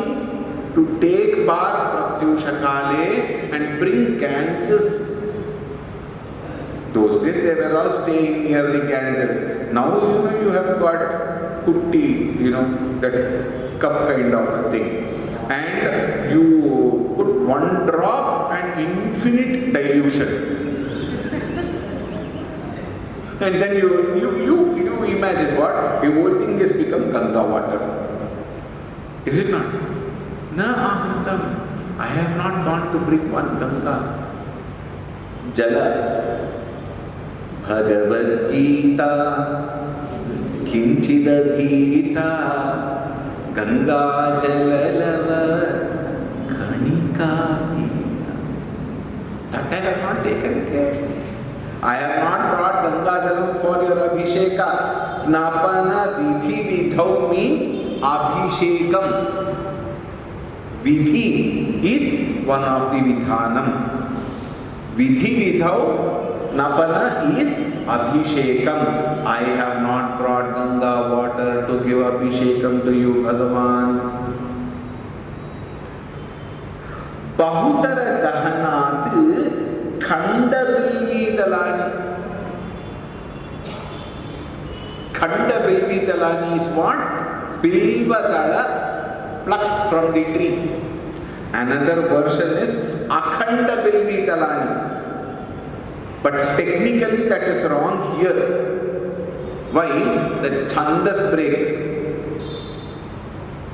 to take bath Pratyusha kale and bring Ganges. Those days they were all staying near the Ganges. Now you have got kutti, that cup kind of a thing. And you put one drop and infinite dilution. And then you imagine what? The whole thing has become Ganga water. Is it not? Na ahritam. I have not gone to bring one Ganga. Jala. Bhagavad Gita. Kinchidadhita. Ganga Jalalava Khanika Gita. That I have not taken care. I have not brought Ganga Jalam for your Abhisheka. Snapana Vidhi Vidhau means Abhishekam. Vidhi is one of the Vidhanam. Vidhi Vidhau, Snapana is Abhishekam. I have not brought Ganga water to give Abhishekam to you, Bhagavan. Bahutara Gahanat Khanda Bilvi Dalani. Khanda Bilvi Dalani is what? Bilva Dala plucked from the tree. Another version is Akhanda Bilvi Dalani. But technically that is wrong here. Why? The Chandas breaks.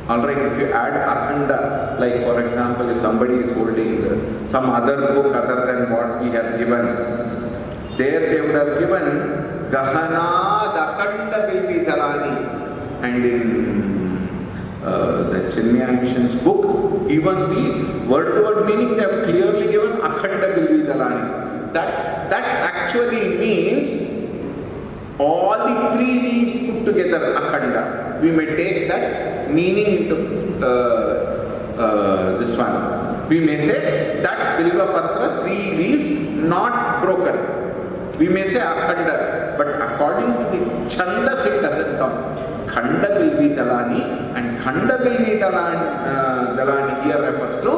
Alright, if you add Akhanda, like for example, if somebody is holding some other book other than what we have given, there they would have given Gahanad Akhanda Bilvi Dalani. And in the Chennai Mission's book, even the word-to-word meaning they have clearly given Akhanda Bilvi Dalani. That actually means all the three leaves put together, Akhanda. We may take that meaning into this one. We may say that Bilva Patra, three leaves not broken. We may say Akhanda, but according to the Chandas it doesn't come. Khanda Bilvi Dalani, and Khanda Bilvi Dalani here refers to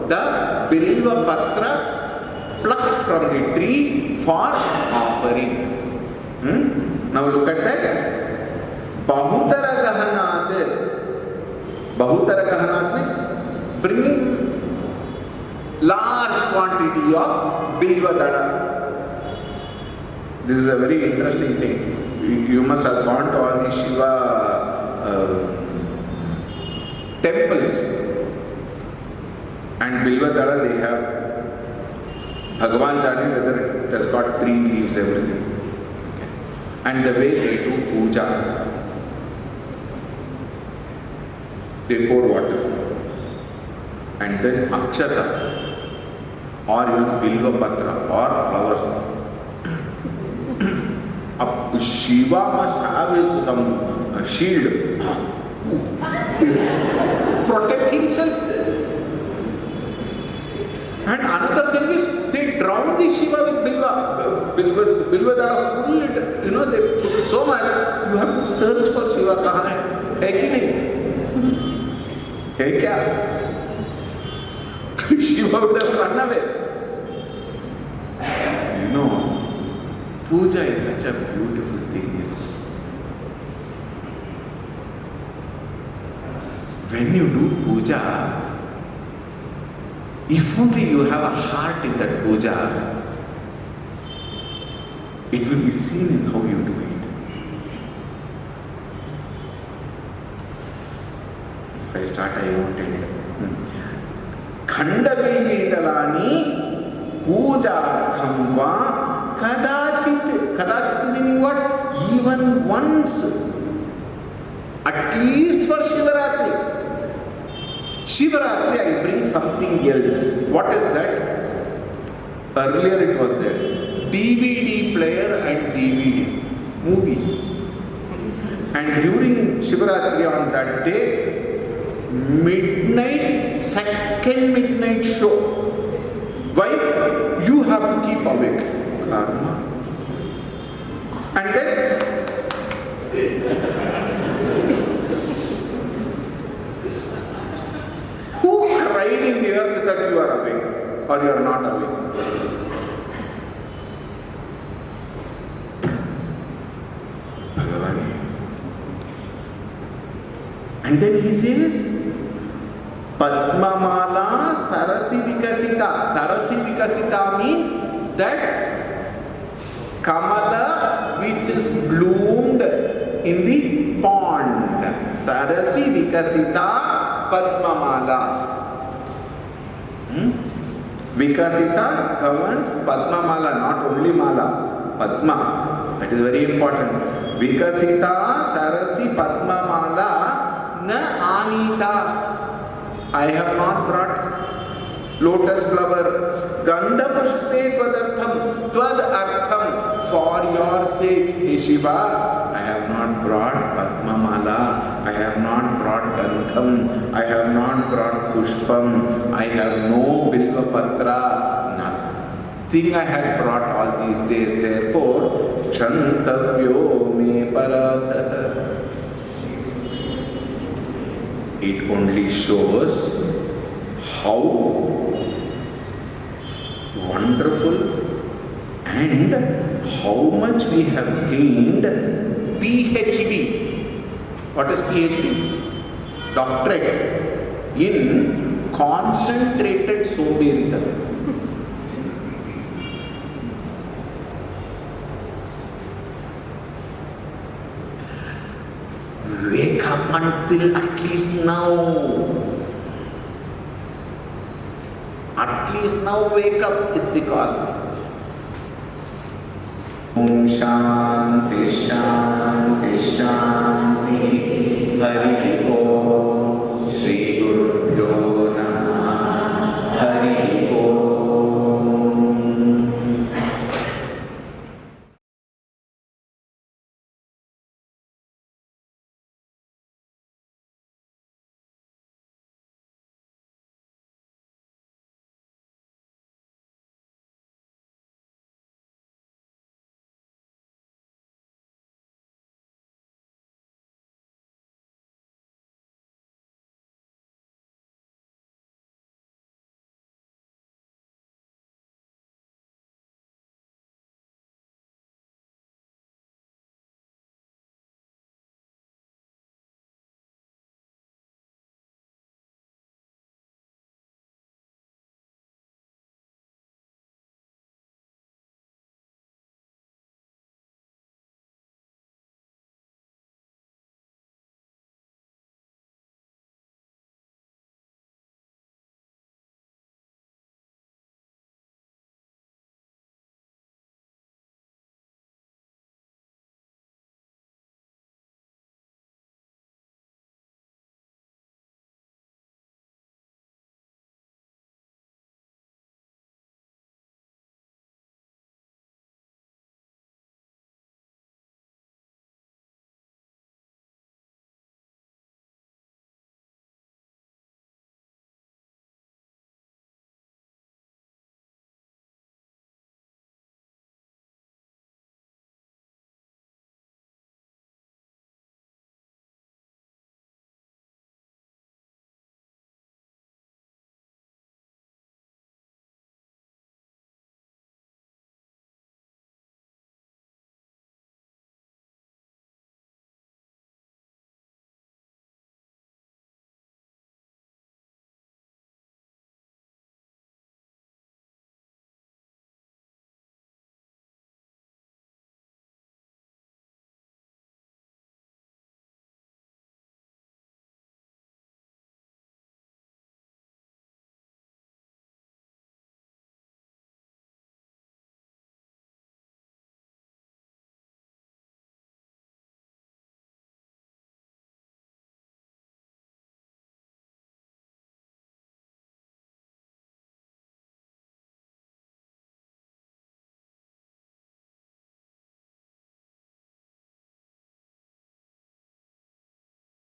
the Bilva Patra plucked from the tree for offering. Now look at that. Bahutara Gahanat means bringing large quantity of Bilva Dada. This is a very interesting thing. You must have gone to all the Shiva temples, and Bilva Dada they have Bhagavan Jani whether it has got three leaves, everything. And the way they do puja, they pour water and then akshata or even bilva patra or flowers. Shiva must have his some shield protect himself. And another thing is they drown the Shiva with bilva that are full, they put so much, you have to search for Shiva. Kahan hai? Hai ki nahi? Hai kya? Shiva would have run away. Puja is such a beautiful thing. When you do puja, if only you have a heart in that puja, it will be seen in how you do it. I start, I won't end. Khandavilvedalani pujartham va kadachit. Kadachit meaning what? Even once. At least for Shivaratri. Shivaratri I bring something else. What is that? Earlier it was there. DVD player and DVD. Movies. And during Shivaratri on that day, midnight, second midnight show. Why? You have to keep awake. Karma. And then who cried in the earth that you are awake or you are not awake? Bhagavani. And then he says, Padmamala Sarasi Vikasita. Sarasi Vikasita means that Kamala which is bloomed in the pond. Sarasi Vikasita Padmamala. Vikasita governs Padmamala, not only Mala. Padma. That is very important. Vikasita Sarasi Padmamala Na Anita. I have not brought lotus flower. Gandha pushpe tvadartham. Tvad artham. For your sake, He Shiva, I have not brought Padmamala. I have not brought Gandham. I have not brought Pushpam. I have no Bilva Patra. Nothing I have brought all these days. Therefore, Chantavyo me paradha. It only shows how wonderful and how much we have gained PhD. What is PhD? Doctorate in concentrated somberitam. Wake up until at least now. At least now wake up is the call. Om Shanti.